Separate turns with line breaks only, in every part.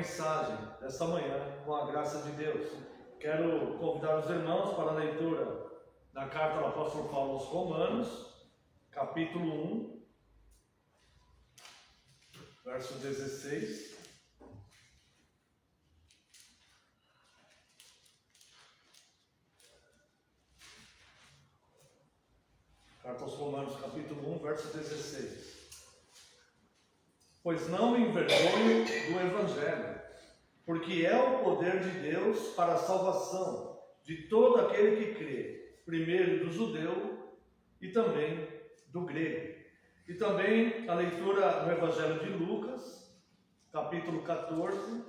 Mensagem desta manhã, com a graça de Deus. Quero convidar os irmãos para a leitura da carta do apóstolo Paulo aos Romanos, capítulo 1, verso 16. Carta aos Romanos, capítulo 1, verso 16. Pois não me envergonho do Evangelho, porque é o poder de Deus para a salvação de todo aquele que crê, primeiro do judeu e também do grego. E também a leitura no Evangelho de Lucas, capítulo 14,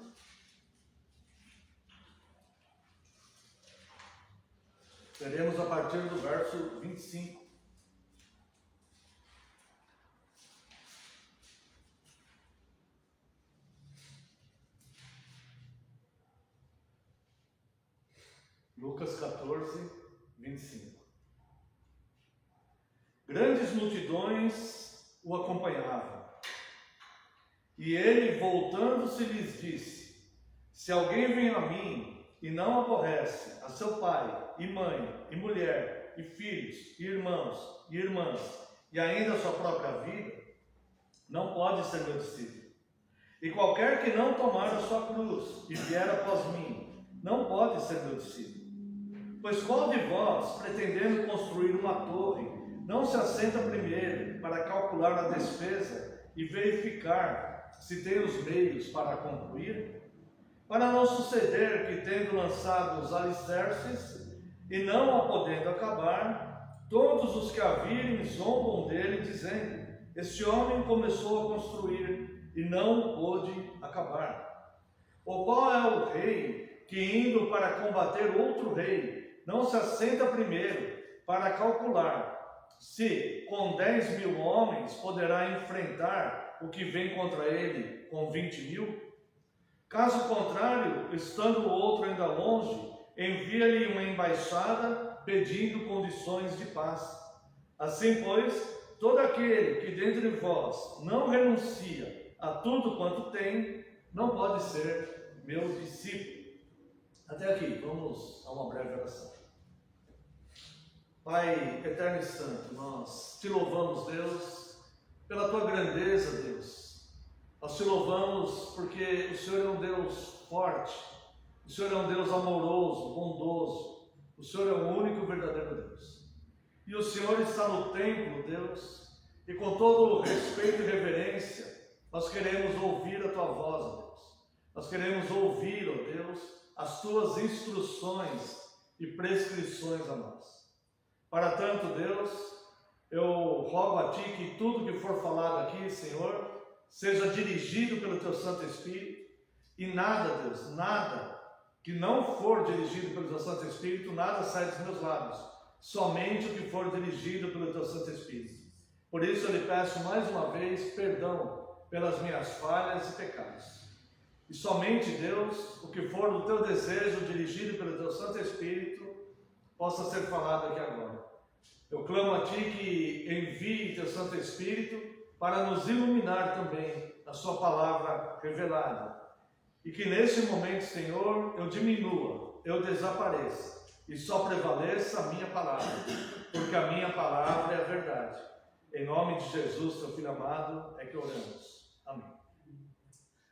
veremos a partir do verso 25. Lucas 14, 25. Grandes multidões o acompanhavam, e ele, voltando-se, lhes disse: se alguém vem a mim e não aborrece a seu pai, e mãe, e mulher, e filhos, e irmãos, e irmãs, e ainda a sua própria vida, não pode ser meu discípulo. E qualquer que não tomar a sua cruz e vier após mim, não pode ser meu discípulo. Pois qual de vós, pretendendo construir uma torre, não se assenta primeiro para calcular a despesa e verificar se tem os meios para concluir? Para não suceder que, tendo lançado os alicerces e não a podendo acabar, todos os que a virem zombam dele, dizendo: este homem começou a construir e não pôde acabar. Ou qual é o rei que, indo para combater outro rei, não se assenta primeiro para calcular se com 10.000 homens poderá enfrentar o que vem contra ele com 20.000? Caso contrário, estando o outro ainda longe, envia-lhe uma embaixada pedindo condições de paz. Assim, pois, todo aquele que dentre vós não renuncia a tudo quanto tem, não pode ser meu discípulo. Até aqui, vamos a uma breve oração. Pai eterno e santo, nós te louvamos, Deus, pela tua grandeza, Deus. Nós te louvamos porque o Senhor é um Deus forte, o Senhor é um Deus amoroso, bondoso, o Senhor é o único e verdadeiro Deus. E o Senhor está no templo, Deus, e com todo o respeito e reverência, nós queremos ouvir a tua voz, ó Deus. Nós queremos ouvir, ó Deus, as tuas instruções e prescrições a nós. Para tanto, Deus, eu rogo a Ti que tudo que for falado aqui, Senhor, seja dirigido pelo Teu Santo Espírito, e nada, Deus, nada que não for dirigido pelo Teu Santo Espírito, nada sai dos meus lábios, somente o que for dirigido pelo Teu Santo Espírito. Por isso eu lhe peço mais uma vez perdão pelas minhas falhas e pecados. E somente, Deus, o que for do Teu desejo dirigido pelo Teu Santo Espírito, possa ser falado aqui agora. Eu clamo a Ti que envie Teu Santo Espírito para nos iluminar também a Sua palavra revelada. E que nesse momento, Senhor, eu diminua, eu desapareça e só prevaleça a minha palavra, porque a minha palavra é a verdade. Em nome de Jesus, Teu Filho amado, é que oramos. Amém.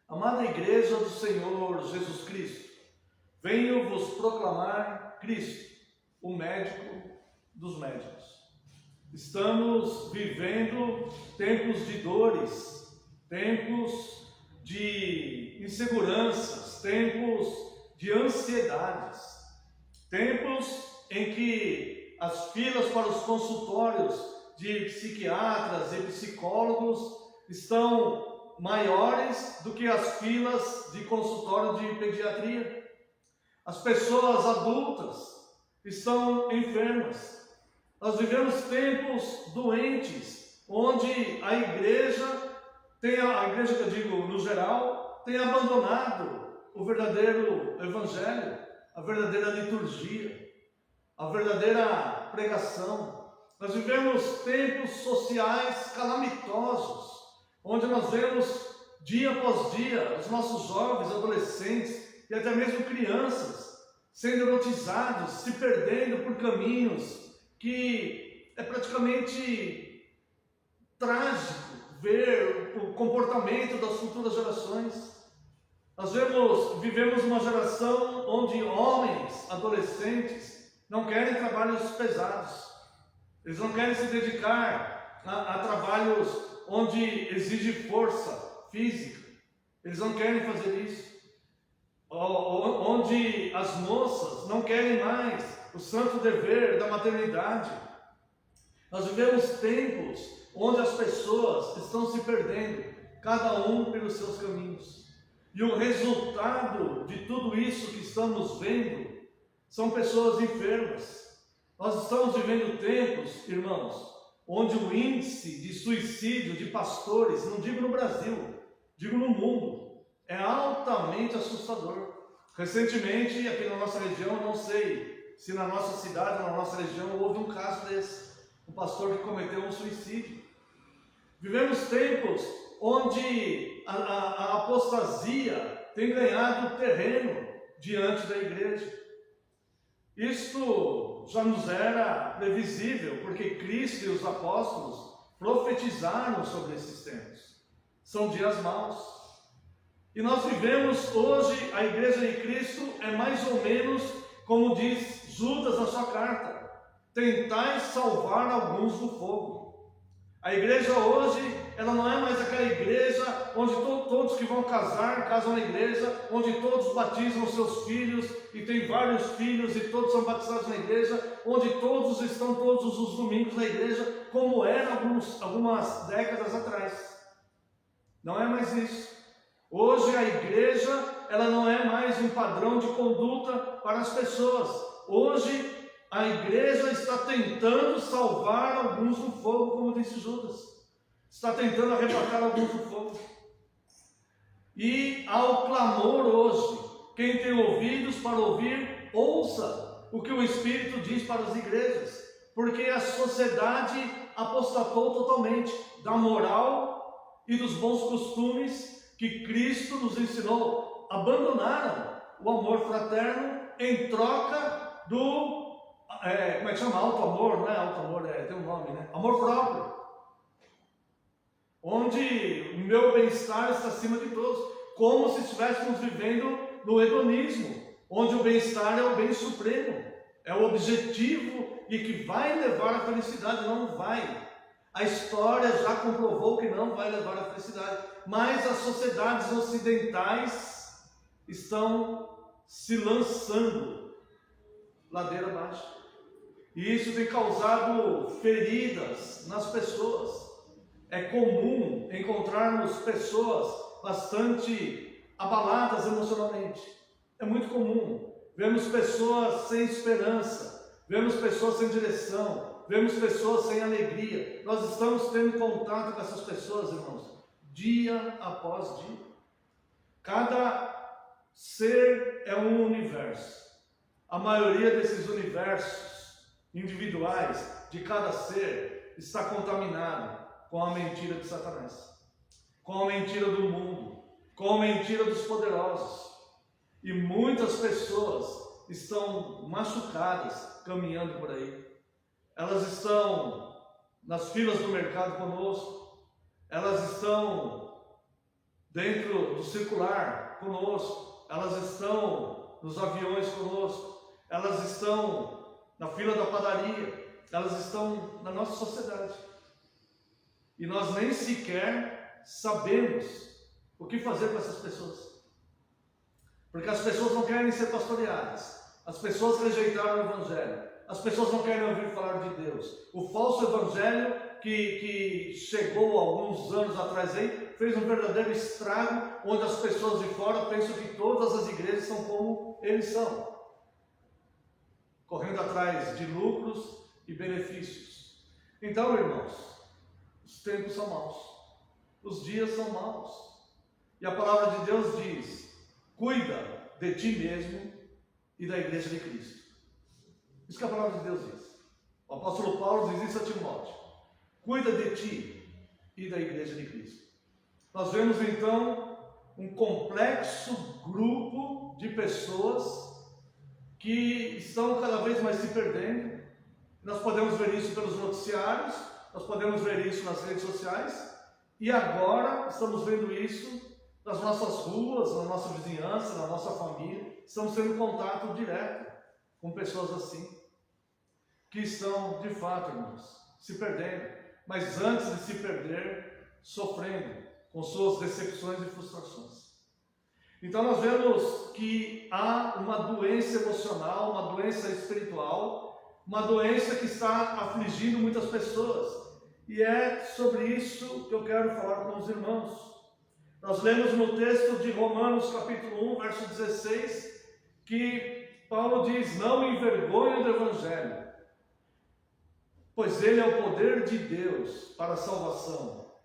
Amada Igreja do Senhor Jesus Cristo, venho vos proclamar Cristo, o médico dos médicos. Estamos vivendo tempos de dores, tempos de inseguranças, tempos de ansiedades, tempos em que as filas para os consultórios de psiquiatras e psicólogos estão maiores do que as filas de consultório de pediatria. As pessoas adultas estão enfermas. Nós vivemos tempos doentes, onde a igreja que eu digo no geral, tem abandonado o verdadeiro evangelho, a verdadeira liturgia, a verdadeira pregação. Nós vivemos tempos sociais calamitosos, onde nós vemos dia após dia, os nossos jovens, adolescentes e até mesmo crianças sendo erotizados, se perdendo por caminhos que é praticamente trágico ver o comportamento das futuras gerações. Nós vivemos uma geração onde homens, adolescentes, não querem trabalhos pesados. Eles não querem se dedicar a trabalhos onde exige força física. Eles não querem fazer isso. Onde as moças não querem mais o santo dever da maternidade. Nós vivemos tempos onde as pessoas estão se perdendo, cada um pelos seus caminhos. E o resultado de tudo isso que estamos vendo são pessoas enfermas. Nós estamos vivendo tempos, irmãos, onde o índice de suicídio de pastores, não digo no Brasil, digo no mundo, é altamente assustador. Recentemente, aqui na nossa região, não sei se na nossa cidade, na nossa região, houve um caso desse. Um pastor que cometeu um suicídio. Vivemos tempos onde a apostasia tem ganhado terreno diante da igreja. Isto já nos era previsível, porque Cristo e os apóstolos profetizaram sobre esses tempos. São dias maus. E nós vivemos hoje, a igreja de Cristo é mais ou menos como diz Judas na sua carta: tentai salvar alguns do fogo. A igreja hoje, ela não é mais aquela igreja onde todos que vão casar, casam na igreja, onde todos batizam seus filhos e tem vários filhos e todos são batizados na igreja, onde todos estão todos os domingos na igreja, como era algumas décadas atrás. Não é mais isso. Hoje a igreja, ela não é mais um padrão de conduta para as pessoas. Hoje a igreja está tentando salvar alguns do fogo, como disse Judas. Está tentando arrebatar alguns do fogo. E ao clamor hoje, quem tem ouvidos para ouvir, ouça o que o Espírito diz para as igrejas. Porque a sociedade apostatou totalmente da moral e dos bons costumes que Cristo nos ensinou. Abandonaram o amor fraterno em troca do, como é que chama? Auto-amor, não é auto-amor, tem um nome, né? Amor próprio. Onde o meu bem-estar está acima de todos. Como se estivéssemos vivendo no hedonismo, onde o bem-estar é o bem supremo, é o objetivo e que vai levar à felicidade. Não vai. A história já comprovou que não vai levar à felicidade. Mas as sociedades ocidentais estão se lançando ladeira abaixo. E isso tem causado feridas nas pessoas. É comum encontrarmos pessoas bastante abaladas emocionalmente. É muito comum. Vemos pessoas sem esperança. Vemos pessoas sem direção. Vemos pessoas sem alegria. Nós estamos tendo contato com essas pessoas, irmãos, dia após dia. Cada ser é um universo. A maioria desses universos individuais de cada ser está contaminado com a mentira de Satanás, com a mentira do mundo, com a mentira dos poderosos. E muitas pessoas estão machucadas caminhando por aí. Elas estão nas filas do mercado conosco, elas estão dentro do circular conosco, elas estão nos aviões conosco, elas estão na fila da padaria, elas estão na nossa sociedade. E nós nem sequer sabemos o que fazer com essas pessoas. Porque as pessoas não querem ser pastoreadas, as pessoas rejeitaram o Evangelho. As pessoas não querem ouvir falar de Deus. O falso evangelho que chegou alguns anos atrás aí, fez um verdadeiro estrago, onde as pessoas de fora pensam que todas as igrejas são como eles são, correndo atrás de lucros e benefícios. Então, irmãos, os tempos são maus, os dias são maus. E a palavra de Deus diz: cuida de ti mesmo e da igreja de Cristo. Isso que a palavra de Deus diz. O apóstolo Paulo diz isso a Timóteo: cuida de ti e da igreja de Cristo. nós vemos então um complexo grupo de pessoas que estão cada vez mais se perdendo. Nós podemos ver isso pelos noticiários, nós podemos ver isso nas redes sociais, e agora estamos vendo isso nas nossas ruas, na nossa vizinhança, na nossa família. Estamos tendo contato direto com pessoas assim, que estão, de fato, irmãos, se perdendo, mas antes de se perder, sofrendo com suas decepções e frustrações. Então nós vemos que há uma doença emocional, uma doença espiritual, uma doença que está afligindo muitas pessoas. E é sobre isso que eu quero falar com os irmãos. Nós lemos no texto de Romanos capítulo 1, verso 16, que Paulo diz: não envergonhe do Evangelho, pois ele é o poder de Deus para a salvação,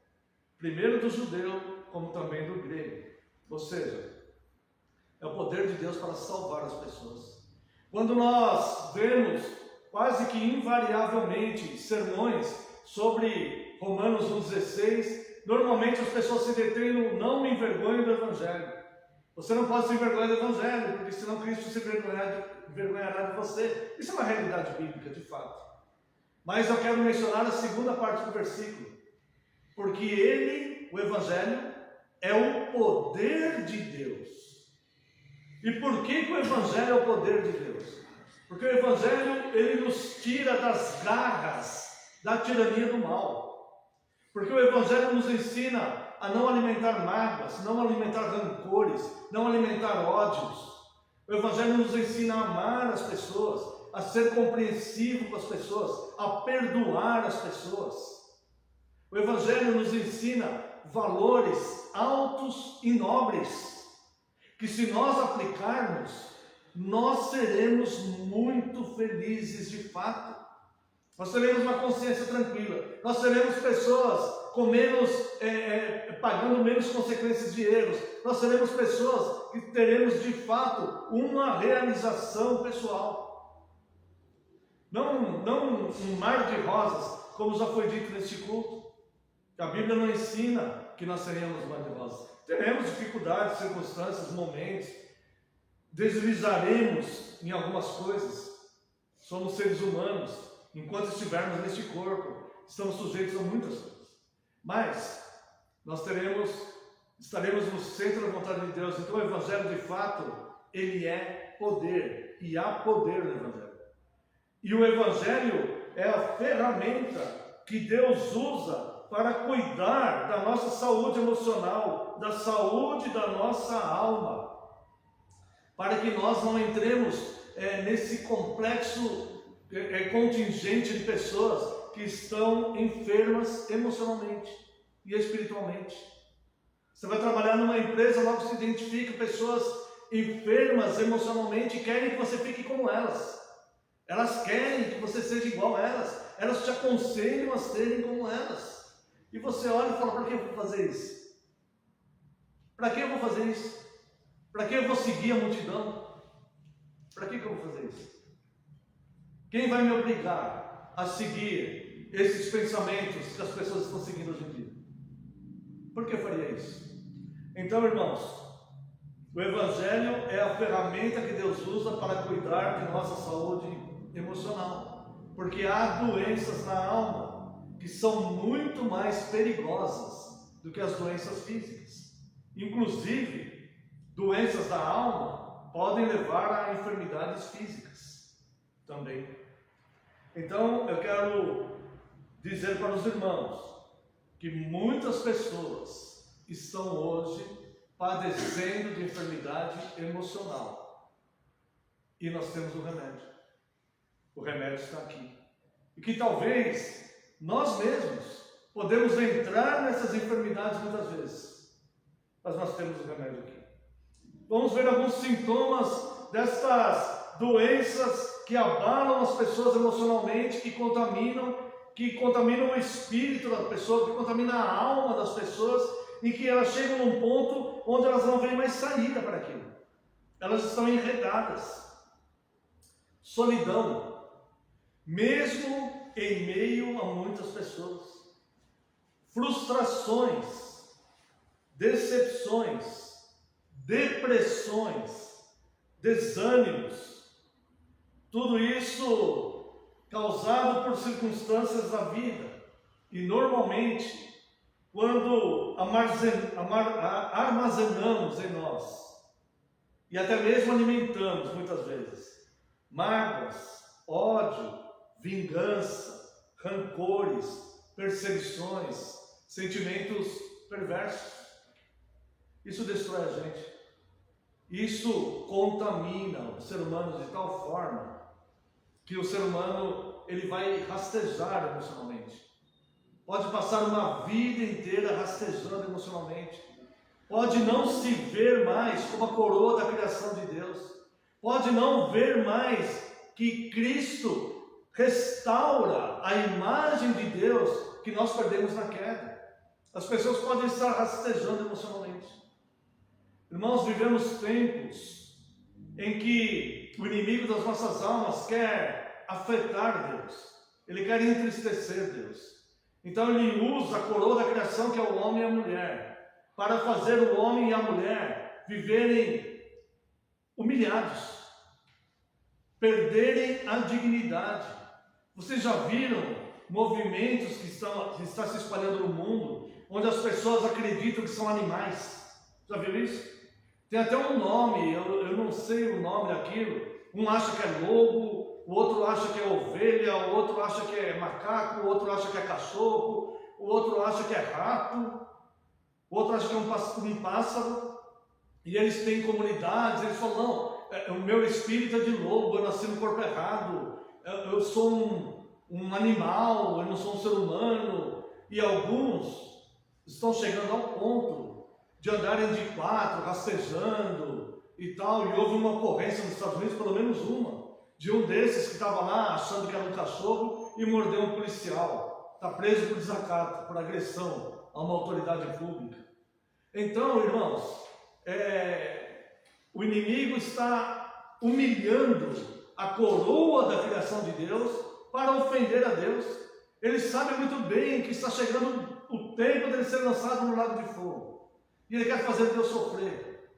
primeiro do judeu, como também do grego. Ou seja, é o poder de Deus para salvar as pessoas. Quando nós vemos quase que invariavelmente sermões sobre Romanos 1,16, normalmente as pessoas se detêm no não me envergonhe do Evangelho. Você não pode se envergonhar do Evangelho, porque senão Cristo se envergonhará de você. Isso é uma realidade bíblica, de fato. Mas eu quero mencionar a segunda parte do versículo. Porque ele, o Evangelho, é o poder de Deus. E por que o Evangelho é o poder de Deus? Porque o Evangelho, ele nos tira das garras da tirania do mal. Porque o Evangelho nos ensina a não alimentar mágoas, não alimentar rancores, não alimentar ódios. O Evangelho nos ensina a amar as pessoas, a ser compreensivo com as pessoas, a perdoar as pessoas. O Evangelho nos ensina valores altos e nobres, que se nós aplicarmos, nós seremos muito felizes de fato. Nós teremos uma consciência tranquila, nós seremos pessoas com menos, pagando menos consequências de erros, nós seremos pessoas que teremos de fato uma realização pessoal. Não um mar de rosas, como já foi dito neste culto. A Bíblia não ensina que nós seremos um mar de rosas. Teremos dificuldades, circunstâncias, momentos, deslizaremos em algumas coisas. Somos seres humanos, enquanto estivermos neste corpo, estamos sujeitos a muitas coisas. Mas nós estaremos no centro da vontade de Deus. Então o Evangelho, de fato, ele é poder, e há poder no Evangelho. E o Evangelho é a ferramenta que Deus usa para cuidar da nossa saúde emocional, da saúde da nossa alma, para que nós não entremos nesse complexo contingente de pessoas que estão enfermas emocionalmente e espiritualmente. Você vai trabalhar numa empresa, logo se identifica pessoas enfermas emocionalmente e querem que você fique como elas. Elas querem que você seja igual a elas. Elas te aconselham a serem como elas. E você olha e fala: para que eu vou fazer isso? Para que eu vou fazer isso? Para que eu vou seguir a multidão? Para que eu vou fazer isso? Quem vai me obrigar a seguir esses pensamentos que as pessoas estão seguindo hoje em dia? Por que eu faria isso? Então, irmãos, o Evangelho é a ferramenta que Deus usa para cuidar de nossa saúde emocional. Porque há doenças na alma que são muito mais perigosas do que as doenças físicas. Inclusive, doenças da alma podem levar a enfermidades físicas também. Então, eu quero dizer para os irmãos que muitas pessoas estão hoje padecendo de enfermidade emocional. E nós temos o remédio. O remédio está aqui. E que talvez nós mesmos podemos entrar nessas enfermidades muitas vezes, mas nós temos o remédio aqui. Vamos ver alguns sintomas destas doenças que abalam as pessoas emocionalmente, que contaminam o espírito da pessoa, que contaminam a alma das pessoas, e que elas chegam num ponto onde elas não veem mais saída para aquilo. Elas estão enredadas. Solidão, mesmo em meio a muitas pessoas. Frustrações, decepções, depressões, desânimos, tudo isso causado por circunstâncias da vida. E normalmente, quando armazenamos em nós, e até mesmo alimentamos muitas vezes, mágoas, ódio, vingança, rancores, perseguições, sentimentos perversos, isso destrói a gente. Isso contamina o ser humano de tal forma que o ser humano ele vai rastejar emocionalmente. Pode passar uma vida inteira rastejando emocionalmente. Pode não se ver mais como a coroa da criação de Deus. Pode não ver mais que Cristo restaura a imagem de Deus que nós perdemos na queda. As pessoas podem estar rastejando emocionalmente. Irmãos, vivemos tempos em que o inimigo das nossas almas quer afetar Deus. Ele quer entristecer Deus. Então ele usa a coroa da criação, que é o homem e a mulher, para fazer o homem e a mulher viverem humilhados, perderem a dignidade. Vocês já viram movimentos que estão se espalhando no mundo, onde as pessoas acreditam que são animais? Já viu isso? Tem até um nome, eu não sei o nome daquilo. Um acha que é lobo, o outro acha que é ovelha, o outro acha que é macaco, o outro acha que é cachorro, o outro acha que é rato, o outro acha que é um pássaro. E eles têm comunidades, eles falam, não, o meu espírito é de lobo, eu nasci no corpo errado, eu sou um animal, eu não sou um ser humano. E alguns estão chegando ao ponto de andarem de quatro, rastejando e tal. E houve uma ocorrência nos Estados Unidos, pelo menos uma, de um desses que estava lá achando que era um cachorro e mordeu um policial. Está preso por desacato, por agressão a uma autoridade pública. Então, irmãos, o inimigo está humilhando a coroa da criação de Deus para ofender a Deus. Ele sabe muito bem que está chegando o tempo dele ser lançado no lago de fogo. E ele quer fazer Deus sofrer.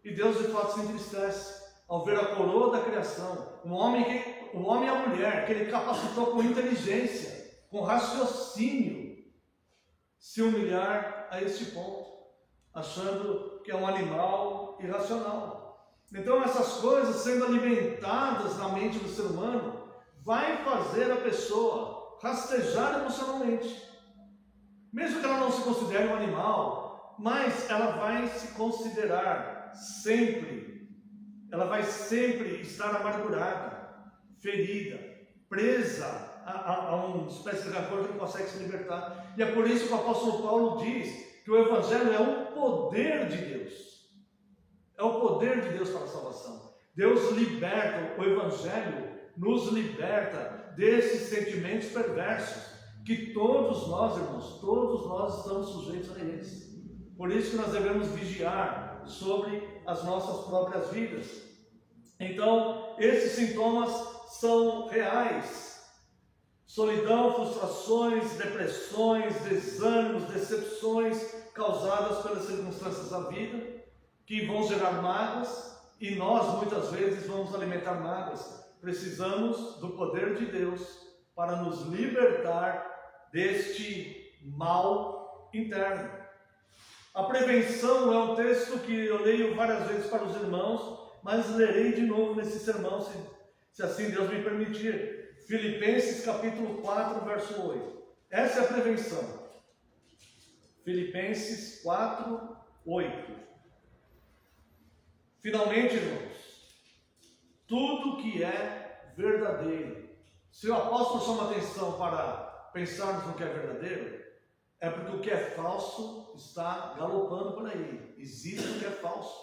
E Deus de fato se entristece ao ver a coroa da criação, o homem e a mulher, que ele capacitou com inteligência, com raciocínio, se humilhar a este ponto, achando que é um animal irracional. Então essas coisas sendo alimentadas na mente do ser humano, vai fazer a pessoa rastejar emocionalmente. Mesmo que ela não se considere um animal, mas ela vai se considerar sempre, ela vai sempre estar amargurada, ferida, presa a uma espécie de rancor que não consegue se libertar. E é por isso que o apóstolo Paulo diz que o Evangelho é o poder de Deus. É o poder de Deus para a salvação. Deus liberta, o Evangelho nos liberta desses sentimentos perversos que todos nós, irmãos, todos nós estamos sujeitos a eles. Por isso que nós devemos vigiar sobre as nossas próprias vidas. Então, esses sintomas são reais. Solidão, frustrações, depressões, desânimos, decepções causadas pelas circunstâncias da vida, que vão gerar mágoas, e nós muitas vezes vamos alimentar mágoas. Precisamos do poder de Deus para nos libertar deste mal interno. A prevenção é um texto que eu leio várias vezes para os irmãos, mas lerei de novo nesse sermão, se assim Deus me permitir. Filipenses capítulo 4, verso 8. Essa é a prevenção. Filipenses 4, 8. Finalmente, irmãos, tudo que é verdadeiro. Se o apóstolo chama atenção para pensarmos no que é verdadeiro, é porque o que é falso está galopando por aí. Existe o que é falso.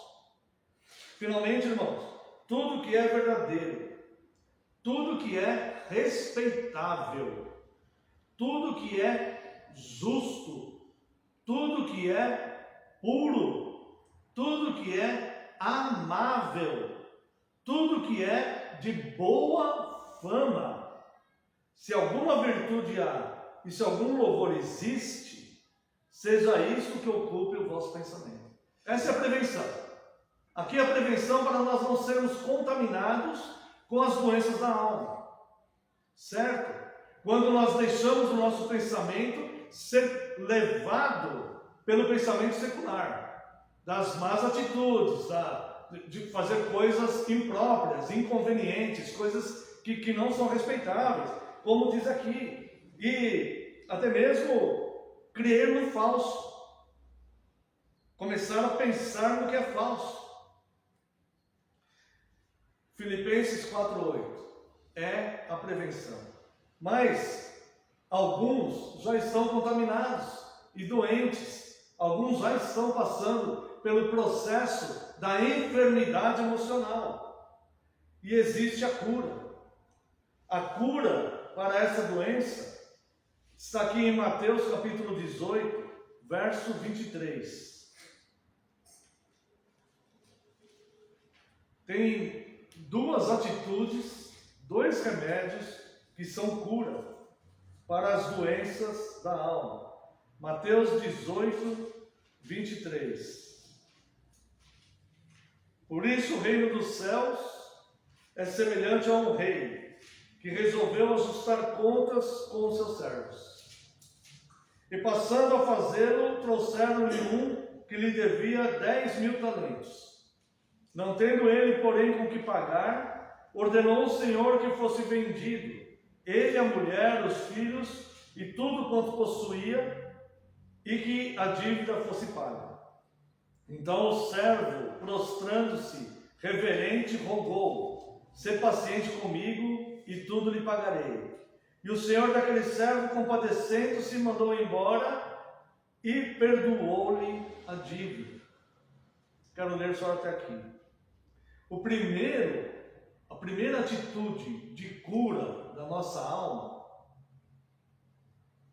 Finalmente, irmãos, tudo que é verdadeiro, tudo que é respeitável, tudo que é justo, tudo que é puro, tudo que é amável, tudo que é de boa fama. Se alguma virtude há e se algum louvor existe, seja isso que ocupe o vosso pensamento. Essa é a prevenção. Aqui é a prevenção para nós não sermos contaminados com as doenças da alma. Certo? Quando nós deixamos o nosso pensamento ser levado pelo pensamento secular, das más atitudes, de fazer coisas impróprias, inconvenientes, coisas que não são respeitáveis, como diz aqui, e até mesmo crer no falso, começar a pensar no que é falso. Filipenses 4:8 é a prevenção. Mas alguns já estão contaminados e doentes. Alguns já estão passando pelo processo da enfermidade emocional. E existe a cura. A cura para essa doença está aqui em Mateus capítulo 18, verso 23. Tem duas atitudes, dois remédios que são cura para as doenças da alma. Mateus 18, 23. Por isso o reino dos céus é semelhante a um rei que resolveu ajustar contas com os seus servos. E passando a fazê-lo, trouxeram-lhe um que lhe devia 10.000 talentos. Não tendo ele, porém, com que pagar, ordenou o Senhor que fosse vendido, ele, a mulher, os filhos e tudo quanto possuía, e que a dívida fosse paga. Então o servo, prostrando-se, reverente, rogou: sê paciente comigo e tudo lhe pagarei. E o senhor daquele servo, compadecendo-se, mandou embora e perdoou-lhe a dívida. Quero ler só até aqui. A primeira atitude de cura da nossa alma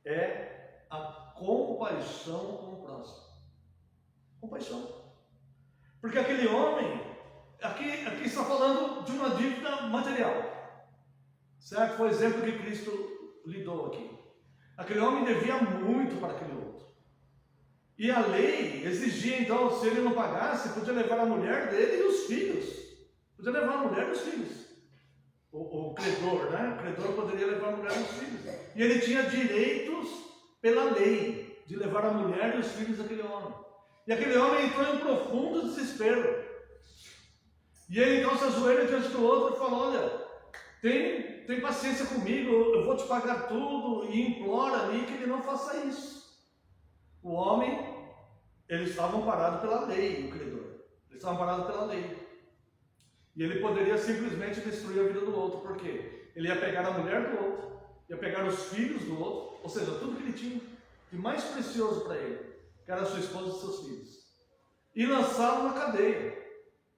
é a compaixão com o próximo. Compaixão. Porque aquele homem, aqui está falando de uma dívida material. Certo? Foi o exemplo que Cristo lhe deu aqui. Aquele homem devia muito para aquele outro. E a lei exigia, então, se ele não pagasse, podia levar a mulher dele e os filhos. Podia levar a mulher e os filhos. O credor, né? O credor poderia levar a mulher e os filhos. E ele tinha direitos pela lei de levar a mulher e os filhos daquele homem. E aquele homem entrou em profundo desespero. E ele então se ajoelha diante do outro e fala: olha, tem paciência comigo, eu vou te pagar tudo, e implora ali que ele não faça isso. O homem, eles estavam parados pela lei, o credor. Eles estavam parados pela lei. E ele poderia simplesmente destruir a vida do outro, porque ele ia pegar a mulher do outro, ia pegar os filhos do outro, ou seja, tudo que ele tinha de mais precioso para ele, que era a sua esposa e seus filhos, e lançá-lo na cadeia.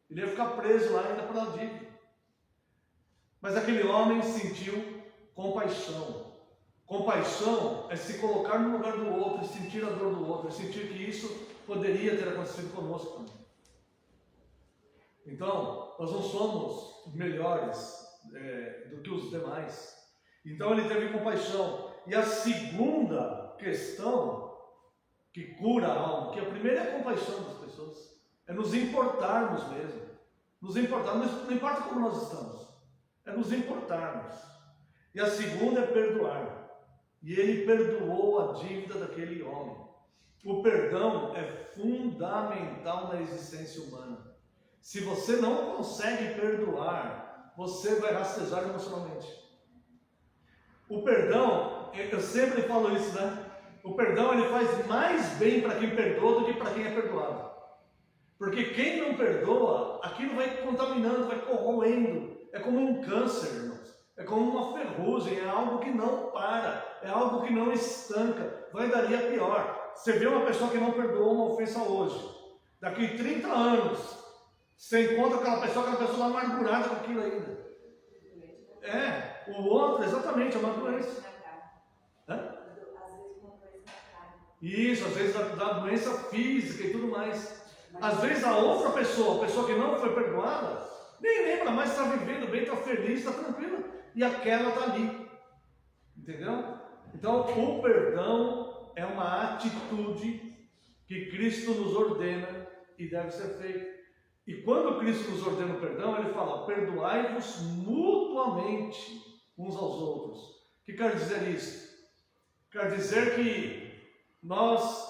Ele ia ficar preso lá ainda pela dívida. Mas aquele homem sentiu compaixão. Compaixão é se colocar no lugar do outro, sentir a dor do outro, sentir que isso poderia ter acontecido conosco também. Então, nós não somos melhores do que os demais. Então ele teve compaixão. E a segunda questão que cura a alma, que a primeira é a compaixão das pessoas, é nos importarmos mesmo. Nos importarmos, não importa como nós estamos, é nos importarmos. E a segunda é perdoar. E ele perdoou a dívida daquele homem. O perdão é fundamental na existência humana. Se você não consegue perdoar, você vai rastejar emocionalmente. O perdão, eu sempre falo isso, né? O perdão, ele faz mais bem para quem perdoa do que para quem é perdoado. Porque quem não perdoa, aquilo vai contaminando, vai corroendo. É como um câncer, irmãos. É como uma ferrugem, é algo que não para, é algo que não estanca, vai daria pior. Você vê uma pessoa que não perdoou uma ofensa hoje, daqui 30 anos, você encontra aquela pessoa amargurada com aquilo ainda. O outro, exatamente, é uma doença. Isso, às vezes dá doença física e tudo mais. Às vezes a outra pessoa, a pessoa que não foi perdoada, nem lembra mais, está vivendo bem, está feliz, está tranquila. E aquela está ali. Entendeu? Então o perdão é uma atitude que Cristo nos ordena e deve ser feita. E quando Cristo nos ordena o perdão, ele fala: perdoai-vos mutuamente uns aos outros. O que quer dizer isso? Quer dizer que nós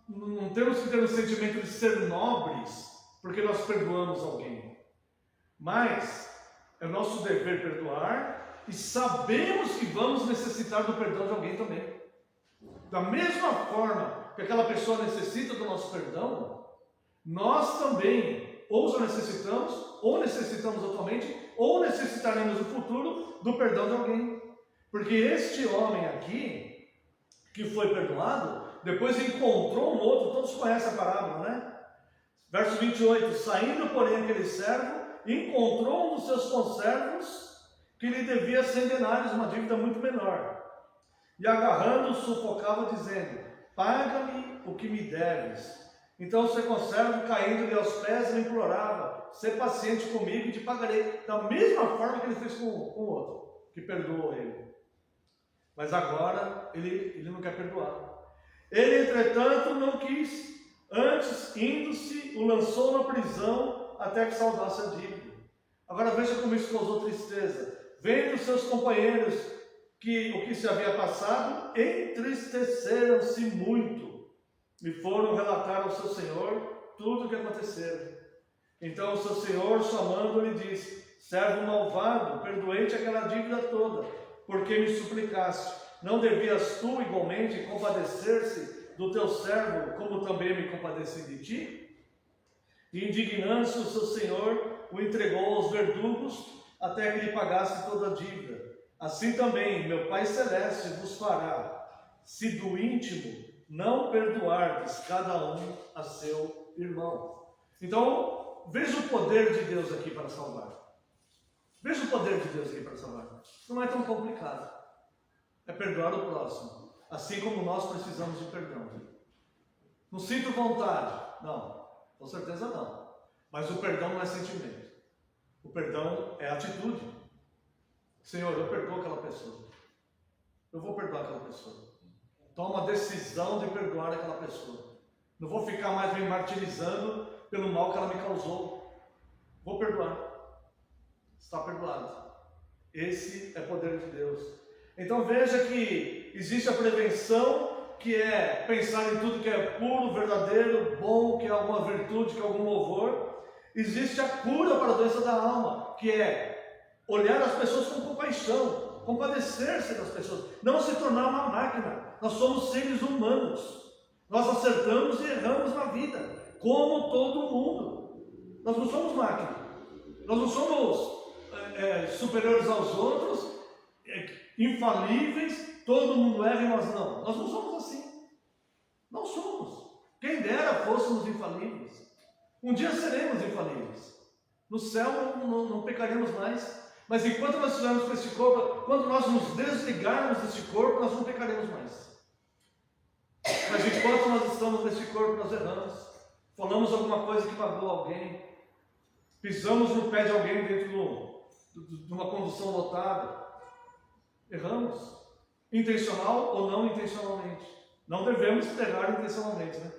não temos que ter o sentimento de ser nobres porque nós perdoamos alguém, mas é nosso dever perdoar e sabemos que vamos necessitar do perdão de alguém também. Da mesma forma que aquela pessoa necessita do nosso perdão, nós também ou já necessitamos, ou necessitamos atualmente, ou necessitaremos no futuro do perdão de alguém. Porque este homem aqui, que foi perdoado, depois encontrou um outro. Todos conhecem a parábola, né? Verso 28, saindo porém aquele servo, encontrou um dos seus conservos que lhe devia 100 denários, uma dívida muito menor. E agarrando-o, sufocava, dizendo: paga-me o que me deves. Então o seu conservo, caindo-lhe aos pés, lhe implorava: sê paciente comigo e te pagarei. Da mesma forma que ele fez com o outro, que perdoou ele. Mas agora ele não quer perdoar. Ele, entretanto, não quis. Antes, indo-se, o lançou na prisão até que saudasse a dívida. Agora veja como isso causou tristeza. Vendo seus companheiros o que se havia passado, entristeceram-se muito e foram relatar ao seu senhor tudo o que aconteceu. Então o seu senhor, chamando-lhe, disse: servo malvado, perdoei-te aquela dívida toda, porque me suplicaste. Não devias tu igualmente compadecer-se do teu servo, como também me compadeci de ti? E indignando-se o seu senhor, o entregou aos verdugos, até que lhe pagasse toda a dívida. Assim também meu Pai Celeste vos fará, se do íntimo não perdoardes cada um a seu irmão. Então, veja o poder de Deus aqui para salvar. Veja o poder de Deus aqui para salvar. Não é tão complicado. É perdoar o próximo, assim como nós precisamos de perdão. Não sinto vontade. Não, com certeza não. Mas o perdão não é sentimento. O perdão é atitude. Senhor, eu perdoo aquela pessoa. Eu vou perdoar aquela pessoa. Toma a decisão de perdoar aquela pessoa. Não vou ficar mais me martirizando pelo mal que ela me causou. Vou perdoar. Está perdoado. Esse é o poder de Deus. Então veja que existe a prevenção, que é pensar em tudo que é puro, verdadeiro, bom, que é alguma virtude, que é algum louvor. Existe a cura para a doença da alma, que é olhar as pessoas com compaixão, compadecer-se das pessoas, não se tornar uma máquina. Nós somos seres humanos, nós acertamos e erramos na vida, como todo mundo. Nós não somos máquina, nós não somos superiores aos outros, infalíveis, todo mundo erra e nós não. Nós não somos assim. Não somos. Quem dera fôssemos infalíveis. Um dia seremos infalíveis. No céu não pecaremos mais. Mas enquanto nós estivermos com este corpo, quando nós nos desligarmos deste corpo, nós não pecaremos mais. Mas enquanto nós estamos neste corpo, nós erramos. Falamos alguma coisa que magoou alguém. Pisamos no pé de alguém dentro de uma condução lotada. Erramos, intencional ou não intencionalmente. Não devemos errar intencionalmente, né?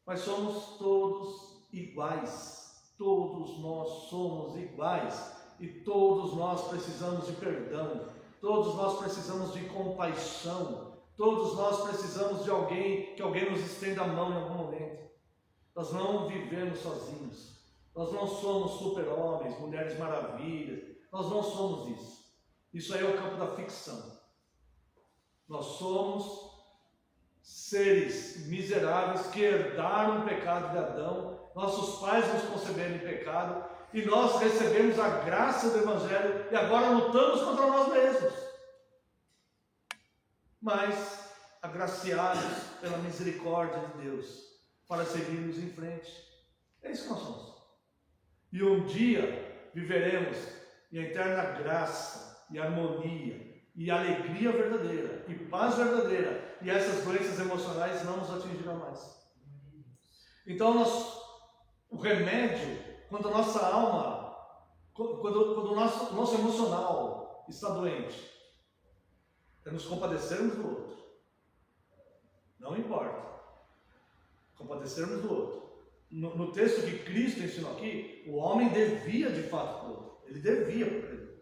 Mas somos todos iguais. Todos nós somos iguais. E todos nós precisamos de perdão. Todos nós precisamos de compaixão. Todos nós precisamos de alguém, que alguém nos estenda a mão em algum momento. Nós não vivemos sozinhos. Nós não somos super-homens, mulheres maravilhas. Nós não somos isso. Isso aí é o campo da ficção. Nós somos seres miseráveis que herdaram o pecado de Adão. Nossos pais nos conceberam em pecado e nós recebemos a graça do Evangelho e agora lutamos contra nós mesmos. Mas agraciados pela misericórdia de Deus para seguirmos em frente. É isso que nós somos. E um dia viveremos em eterna graça e harmonia, e alegria verdadeira, e paz verdadeira, e essas doenças emocionais não nos atingirão mais. Então, o remédio, quando a nossa alma, quando o nosso emocional está doente, é nos compadecermos do outro. Não importa. Compadecermos do outro. No texto que Cristo ensinou aqui, o homem devia de fato para o outro. Ele devia para o credor.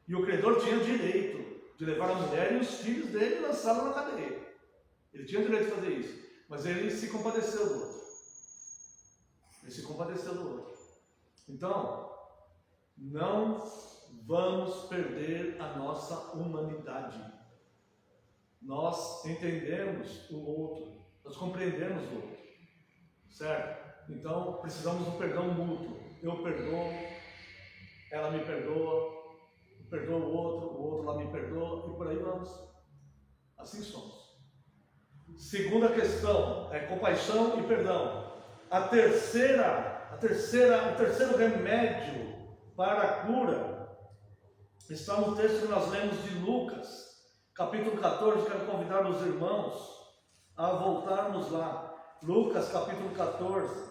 E o credor tinha direito de levar a mulher e os filhos dele e lançá-los na cadeia. Ele tinha direito de fazer isso. Mas ele se compadeceu do outro. Ele se compadeceu do outro. Então, não vamos perder a nossa humanidade. Nós entendemos o outro. Nós compreendemos o outro. Certo? Então, precisamos do perdão mútuo. Eu perdoo, ela me perdoa, eu perdoo o outro lá me perdoa, e por aí vamos. Assim somos. Segunda questão é compaixão e perdão. O terceiro remédio para a cura está no texto que nós lemos de Lucas, capítulo 14. Quero convidar os irmãos a voltarmos lá. Lucas capítulo 14,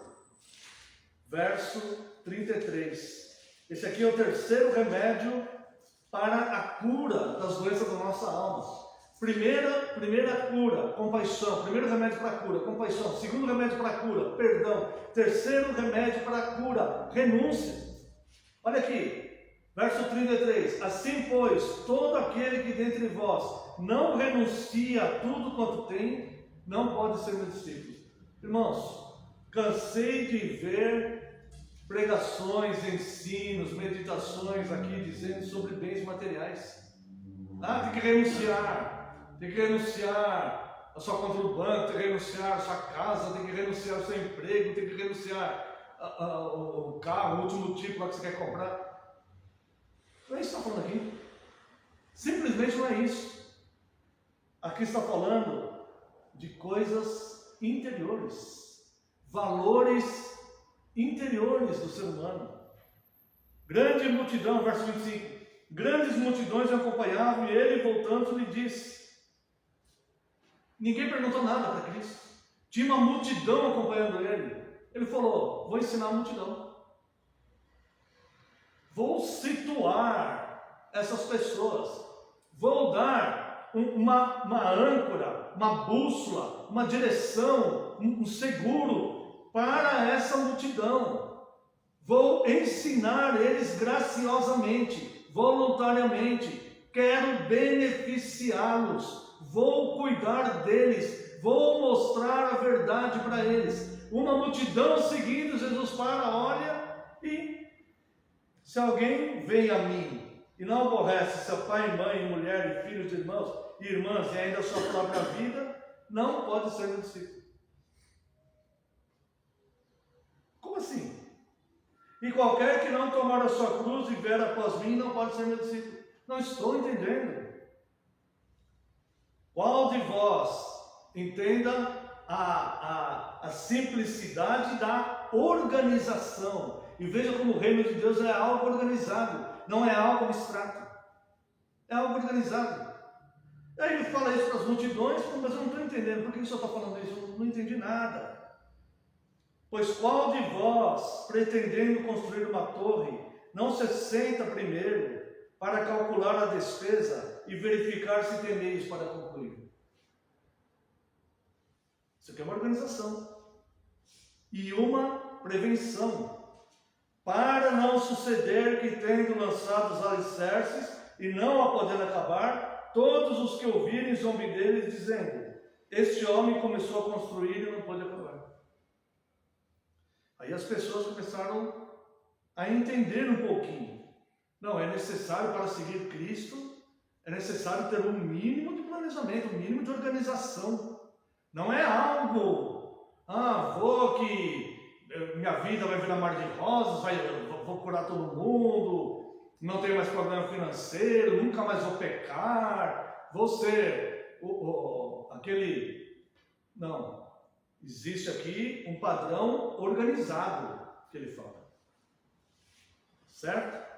verso 33. Esse aqui é o terceiro remédio para a cura das doenças da nossa alma. Primeira cura, compaixão. Primeiro remédio para a cura, compaixão. Segundo remédio para a cura, perdão. Terceiro remédio para a cura, renúncia. Olha aqui, verso 33. Assim, pois, todo aquele que dentre vós não renuncia a tudo quanto tem, não pode ser meu discípulo. Irmãos, cansei de ver pregações, ensinos, meditações aqui dizendo sobre bens materiais. Tem que renunciar a sua conta do banco, tem que renunciar a sua casa, tem que renunciar ao seu emprego, tem que renunciar ao carro, o último tipo lá que você quer comprar. Não é isso que está falando aqui. Simplesmente não é isso. Aqui está falando de coisas interiores, valores interiores do ser humano. Grande multidão, verso 25, grandes multidões o acompanhavam e ele, voltando, lhe disse. Ninguém perguntou nada para Cristo. Tinha uma multidão acompanhando ele. Ele falou: vou ensinar a multidão. Vou situar essas pessoas. Vou dar uma âncora, uma bússola, uma direção, um seguro para essa multidão. Vou ensinar eles graciosamente, voluntariamente. Quero beneficiá-los. Vou cuidar deles. Vou mostrar a verdade para eles. Uma multidão seguindo Jesus olha, e se alguém vem a mim e não aborrece seu pai, mãe, mulher, e filhos, irmãos e irmãs, e ainda a sua própria vida, não pode ser meu discípulo. Como assim? E qualquer que não tomar a sua cruz e vier após mim, não pode ser meu discípulo. Não estou entendendo. Qual de vós entenda a simplicidade da organização? E veja como o reino de Deus é algo organizado. Não é algo abstrato, é algo organizado. Aí ele fala isso para as multidões, mas eu não estou entendendo, por que o senhor está falando isso? Eu não entendi nada. Pois qual de vós, pretendendo construir uma torre, não se senta primeiro para calcular a despesa e verificar se tem meios para concluir? Isso aqui é uma organização e uma prevenção, para não suceder que, tendo lançado os alicerces e não a podendo acabar, todos os que ouvirem zombem deles, dizendo: este homem começou a construir e não pôde acabar. Aí as pessoas começaram a entender um pouquinho. Não, é necessário, para seguir Cristo, é necessário ter um mínimo de planejamento, um mínimo de organização. Não é algo, vou que minha vida vai virar mar de rosas, vou curar todo mundo, não tenho mais problema financeiro, nunca mais vou pecar, vou ser aquele... Não, existe aqui um padrão organizado que ele fala, certo?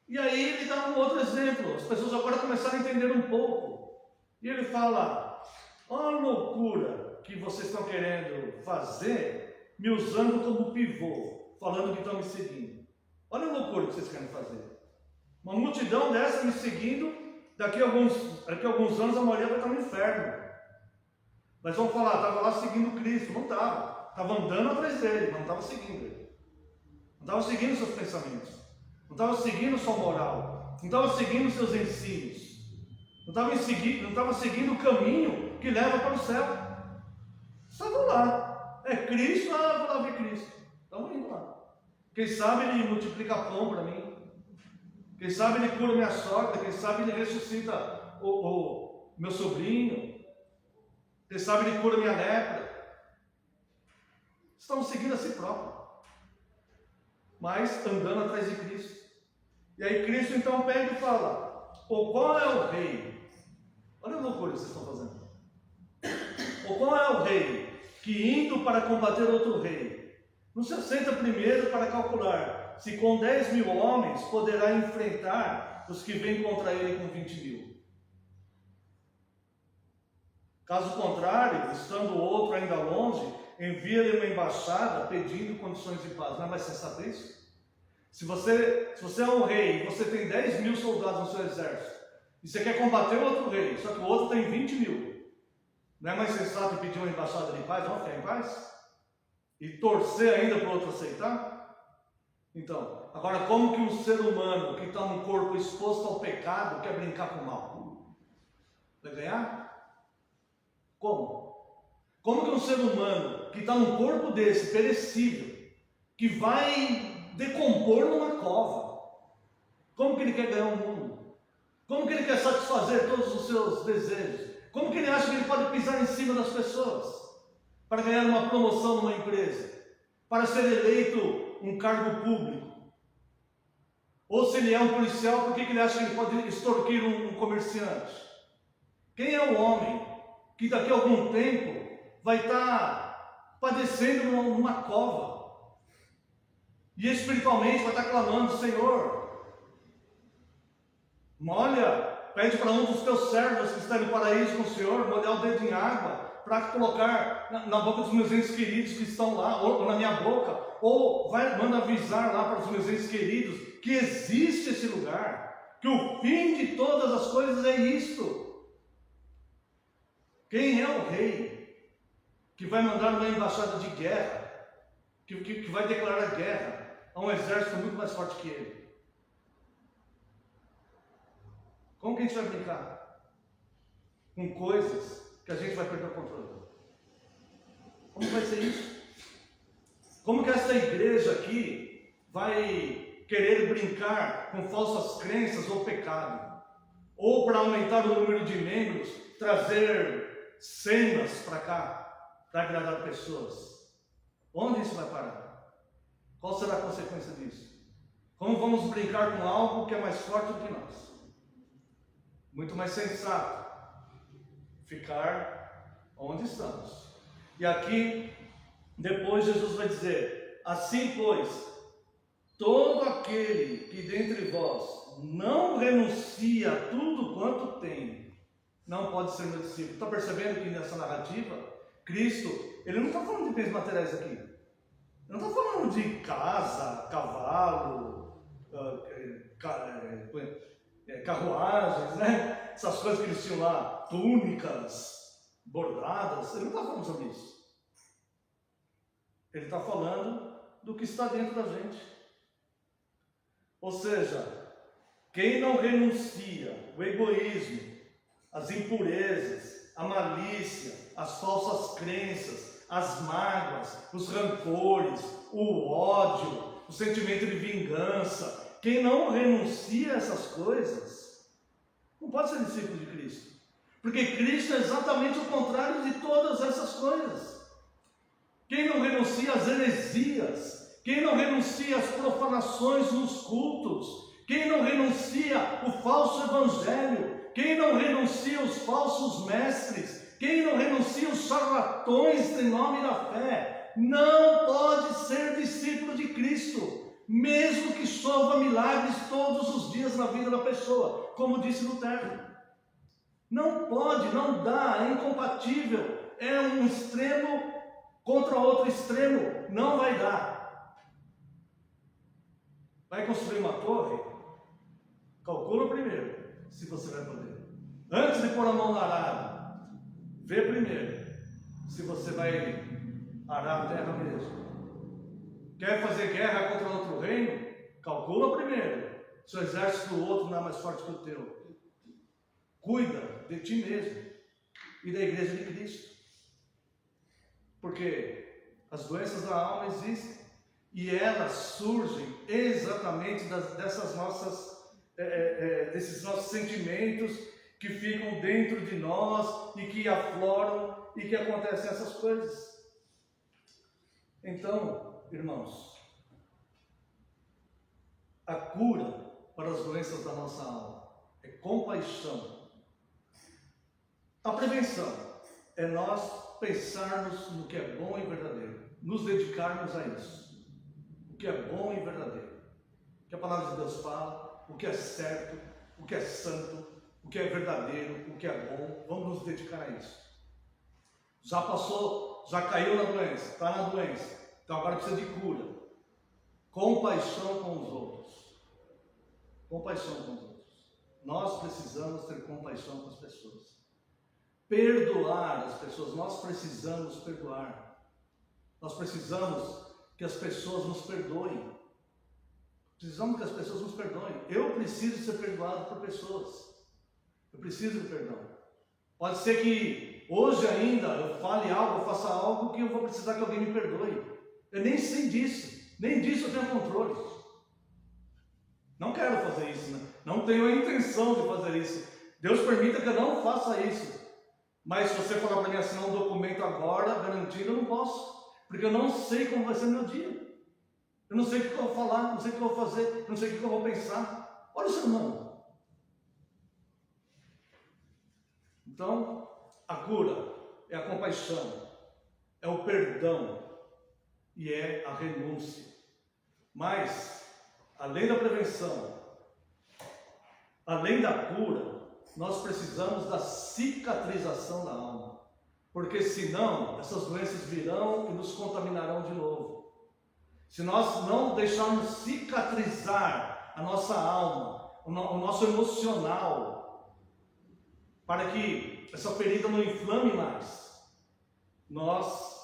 E aí ele dá um outro exemplo. As pessoas agora começaram a entender um pouco, e ele fala: olha a loucura que vocês estão querendo fazer, me usando como pivô, falando que estão me seguindo. Olha a loucura que vocês querem fazer. Uma multidão dessa me seguindo, daqui a alguns anos a maioria vai estar no inferno. Mas vão falar, estava lá seguindo Cristo. Não estava. Estava andando atrás dele, mas não estava seguindo ele. Não estava seguindo seus pensamentos. Não estava seguindo sua moral. Não estava seguindo seus ensinos. Não estava seguindo o caminho que leva para o céu. Estavam lá. É Cristo, vou lá ver Cristo. Estamos indo lá. Quem sabe ele multiplica pão para mim. Quem sabe ele cura minha sogra. Quem sabe ele ressuscita o meu sobrinho. Quem sabe ele cura minha lepra. Estamos seguindo a si próprio. Mas andando atrás de Cristo. E aí Cristo então pega e fala: ou qual é o rei? Olha a loucura que vocês estão fazendo. Ou qual é o rei que indo para combater outro rei, não se assenta primeiro para calcular se com 10.000 homens poderá enfrentar os que vêm contra ele com 20.000? Caso contrário, estando o outro ainda longe, envia-lhe uma embaixada pedindo condições de paz. Não é mais sensato isso? Se você é um rei e você tem 10.000 soldados no seu exército, e você quer combater outro rei, só que o outro tem 20.000, não é mais sensato pedir uma embaixada de paz? Vamos ficar em paz? E torcer ainda para o outro aceitar? Então, agora como que um ser humano que está num corpo exposto ao pecado quer brincar com o mal? Vai ganhar? Como? Como que um ser humano que está num corpo desse, perecível, que vai decompor numa cova, como que ele quer ganhar o mundo? Como que ele quer satisfazer todos os seus desejos? Como que ele acha que ele pode pisar em cima das pessoas para ganhar uma promoção numa empresa? Para ser eleito um cargo público? Ou se ele é um policial, por que ele acha que ele pode extorquir um comerciante? Quem é o homem que daqui a algum tempo vai estar padecendo numa cova e espiritualmente vai estar clamando: Senhor, molha, pede para um dos teus servos que está no paraíso com o Senhor, molhar o dedo em água para colocar na boca dos meus entes queridos que estão lá, ou na minha boca, ou manda avisar lá para os meus entes queridos que existe esse lugar, que o fim de todas as coisas é isto. Quem é o rei que vai mandar uma embaixada de guerra, que vai declarar guerra a um exército muito mais forte que ele? Como que a gente vai brincar com coisas que a gente vai perder o controle? Como vai ser isso? Como que essa igreja aqui vai querer brincar com falsas crenças ou pecado? Ou para aumentar o número de membros, trazer cenas para cá, para agradar pessoas? Onde isso vai parar? Qual será a consequência disso? Como vamos brincar com algo que é mais forte do que nós? Muito mais sensato ficar onde estamos. E aqui, depois Jesus vai dizer: assim pois, todo aquele que dentre vós não renuncia a tudo quanto tem, não pode ser meu discípulo. Está percebendo que nessa narrativa, Cristo, ele não está falando de bens materiais aqui. Ele não está falando de casa, cavalo, carruagens, né? Essas coisas que eles tinham lá, túnicas, bordadas. Ele não está falando sobre isso. Ele está falando do que está dentro da gente. Ou seja, quem não renuncia o egoísmo, as impurezas, a malícia, as falsas crenças, as mágoas, os rancores, o ódio, o sentimento de vingança, quem não renuncia a essas coisas, não pode ser discípulo de Cristo. Porque Cristo é exatamente o contrário de todas essas coisas. Quem não renuncia às heresias, quem não renuncia às profanações nos cultos, quem não renuncia o falso evangelho, quem não renuncia os falsos mestres, quem não renuncia os charlatões em nome da fé, não pode ser discípulo de Cristo. Mesmo que chova milagres todos os dias na vida da pessoa, como disse Lutero. Não pode, não dá, é incompatível, é um extremo contra outro extremo, não vai dar. Vai construir uma torre? Calcula primeiro, se você vai poder. Antes de pôr a mão na arada, vê primeiro se você vai arar a terra mesmo. Quer fazer guerra contra outro reino? Calcula primeiro se o exército do outro não é mais forte que o teu. Cuida de ti mesmo e da igreja de Cristo. Porque as doenças da alma existem e elas surgem exatamente desses nossos sentimentos que ficam dentro de nós e que afloram e que acontecem essas coisas. Então, irmãos, a cura para as doenças da nossa alma é compaixão. A prevenção é nós pensarmos no que é bom e verdadeiro, nos dedicarmos a isso, o que é bom e verdadeiro, o que a palavra de Deus fala, o que é certo, o que é santo, o que é verdadeiro, o que é bom. Vamos nos dedicar a isso. Já passou, já caiu na doença, está na doença, então agora precisa de cura. Compaixão com os outros. Compaixão com os outros. Nós precisamos ter compaixão com as pessoas. Perdoar as pessoas. Nós precisamos perdoar. Nós precisamos que as pessoas nos perdoem. Precisamos que as pessoas nos perdoem. Eu preciso ser perdoado por pessoas. Eu preciso de perdão. Pode ser que hoje ainda eu fale algo, eu faça algo que eu vou precisar que alguém me perdoe. Eu nem sei disso. Nem disso eu tenho controle. Não quero fazer isso, né? Não tenho a intenção de fazer isso. Deus permita que eu não faça isso. Mas se você falar para mim assinar um documento agora, garantido, eu não posso. Porque eu não sei como vai ser meu dia. Eu não sei o que eu vou falar, não sei o que eu vou fazer, não sei o que eu vou pensar. Olha o ser humano. Então, a cura é a compaixão, é o perdão e é a renúncia. Mas, além da prevenção, além da cura, nós precisamos da cicatrização da alma. Porque senão, essas doenças virão e nos contaminarão de novo. Se nós não deixarmos cicatrizar a nossa alma, o nosso emocional, para que essa ferida não inflame mais, nós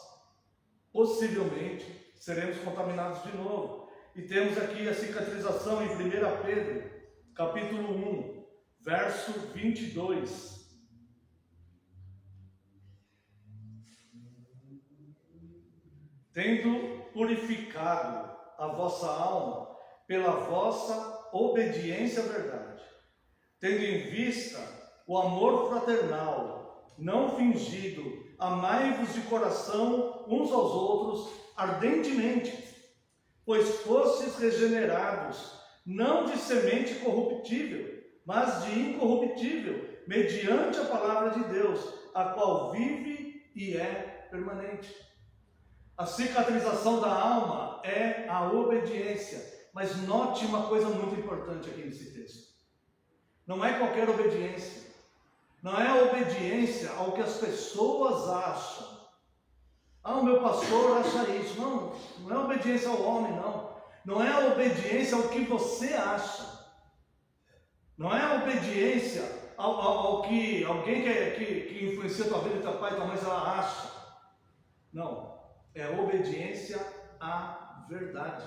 possivelmente seremos contaminados de novo. E temos aqui a cicatrização em 1 Pedro, capítulo 1, verso 22. Tendo purificado a vossa alma pela vossa obediência à verdade, tendo em vista o amor fraternal, não fingido, amai-vos de coração uns aos outros ardentemente, pois fostes regenerados, não de semente corruptível, mas de incorruptível, mediante a palavra de Deus, a qual vive e é permanente. A cicatrização da alma é a obediência. Mas note uma coisa muito importante aqui nesse texto. Não é qualquer obediência. Não é a obediência ao que as pessoas acham. Ah, o meu pastor acha isso. Não, não é obediência ao homem, não. Não é a obediência ao que você acha. Não é a obediência ao que alguém que influencia tua vida, teu pai e tua mãe, ela acha. Não. É obediência à verdade.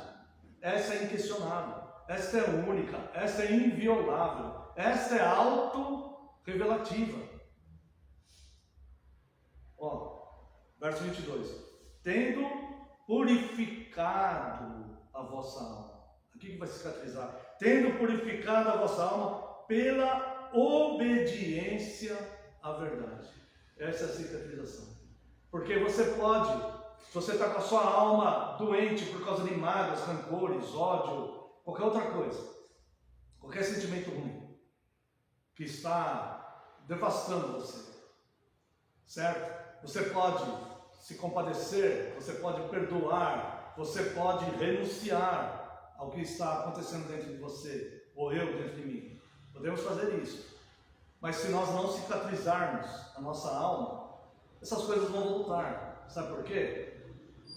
Essa é inquestionável, esta é única, esta é inviolável, esta é auto-revelativa. Verso 22. Tendo purificado a vossa alma. Aqui que vai cicatrizar. Tendo purificado a vossa alma pela obediência à verdade. Essa é a cicatrização. Porque você pode... Se você está com a sua alma doente por causa de mágoas, rancores, ódio, qualquer outra coisa, qualquer sentimento ruim que está devastando você, certo? Você pode se compadecer, você pode perdoar, você pode renunciar ao que está acontecendo dentro de você, ou eu dentro de mim. Podemos fazer isso. Mas se nós não cicatrizarmos a nossa alma, essas coisas vão voltar. Sabe por quê?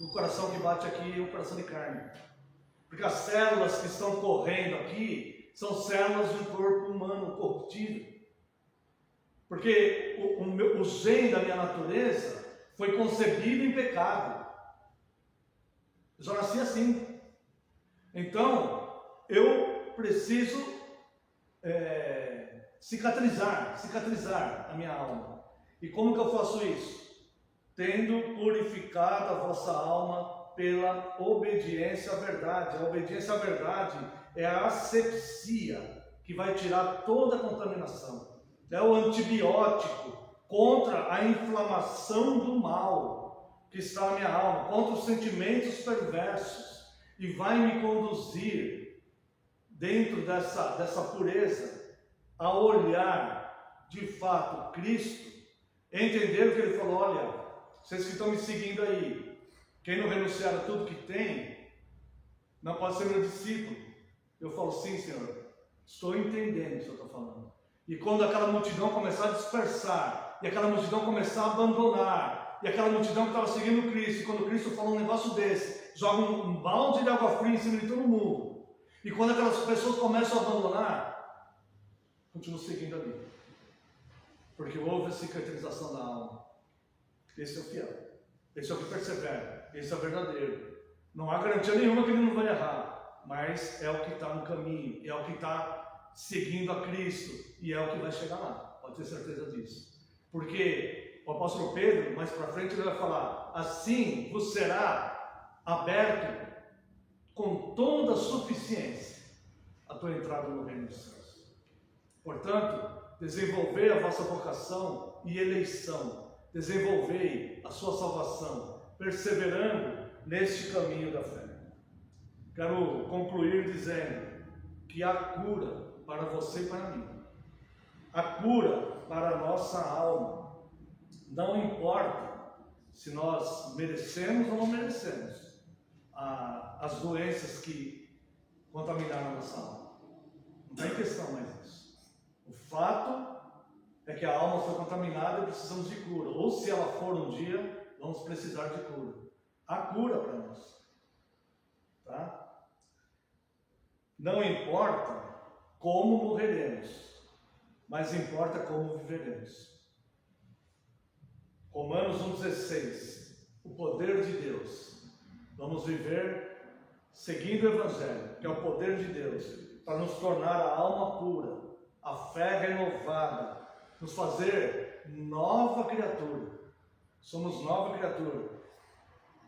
O coração que bate aqui é o coração de carne. Porque as células que estão correndo aqui são células de um corpo humano corruptível. Porque o gene da minha natureza foi concebido em pecado. Eu já nasci assim. Então, eu preciso cicatrizar a minha alma. E como que eu faço isso? Tendo purificado a vossa alma pela obediência à verdade. A obediência à verdade é a asepsia que vai tirar toda a contaminação. É o antibiótico contra a inflamação do mal que está na minha alma, contra os sentimentos perversos, e vai me conduzir dentro dessa pureza a olhar de fato Cristo, entender o que ele falou: olha, vocês que estão me seguindo aí, quem não renunciar a tudo que tem, não pode ser meu discípulo. Eu falo: sim, Senhor, estou entendendo o que o Senhor está falando. E quando aquela multidão começar a dispersar, e aquela multidão começar a abandonar, e aquela multidão que estava seguindo Cristo, e quando Cristo fala um negócio desse, joga um balde de água fria em cima de todo mundo, e quando aquelas pessoas começam a abandonar, continuo seguindo ali, porque houve a cicatrização da alma. Esse é o fiel, esse é o que persevera, esse é o verdadeiro. Não há garantia nenhuma que ele não vai errar, mas é o que está no caminho, é o que está seguindo a Cristo, e é o que vai chegar lá, pode ter certeza disso. Porque o apóstolo Pedro, mais para frente, ele vai falar: assim vos será aberto com toda suficiência a tua entrada no reino dos céus. Portanto, desenvolvei a vossa vocação e eleição, desenvolvei a sua salvação, perseverando neste caminho da fé. Quero concluir dizendo que há cura para você e para mim, a cura para a nossa alma. Não importa se nós merecemos ou não merecemos as doenças que contaminaram a nossa alma. Não tem questão mais isso. O fato é que a alma foi contaminada e precisamos de cura. Ou se ela for um dia, vamos precisar de cura. Há cura para nós. Tá? Não importa como morreremos, mas importa como viveremos. Romanos 1,16. O poder de Deus. Vamos viver seguindo o Evangelho, que é o poder de Deus, para nos tornar a alma pura, a fé renovada, nos fazer nova criatura. Somos nova criatura,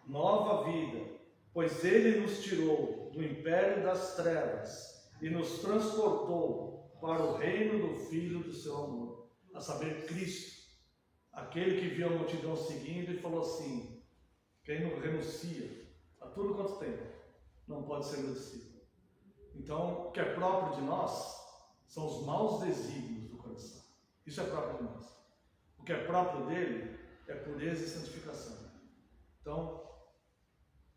nova vida, pois Ele nos tirou do império das trevas e nos transportou para o reino do Filho do seu amor, a saber, Cristo, aquele que viu a multidão seguindo e falou assim: quem não renuncia a tudo quanto tem, não pode ser meu discípulo. Então, o que é próprio de nós são os maus desígnios do coração. Isso é próprio de nós. O que é próprio dele é pureza e santificação. Então,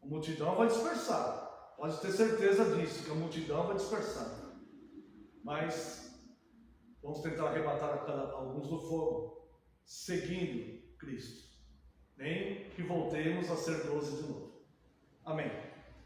a multidão vai dispersar. Pode ter certeza disso, que a multidão vai dispersar. Mas vamos tentar arrebatar alguns do fogo, seguindo Cristo. Nem que voltemos a ser 12 de novo. Amém.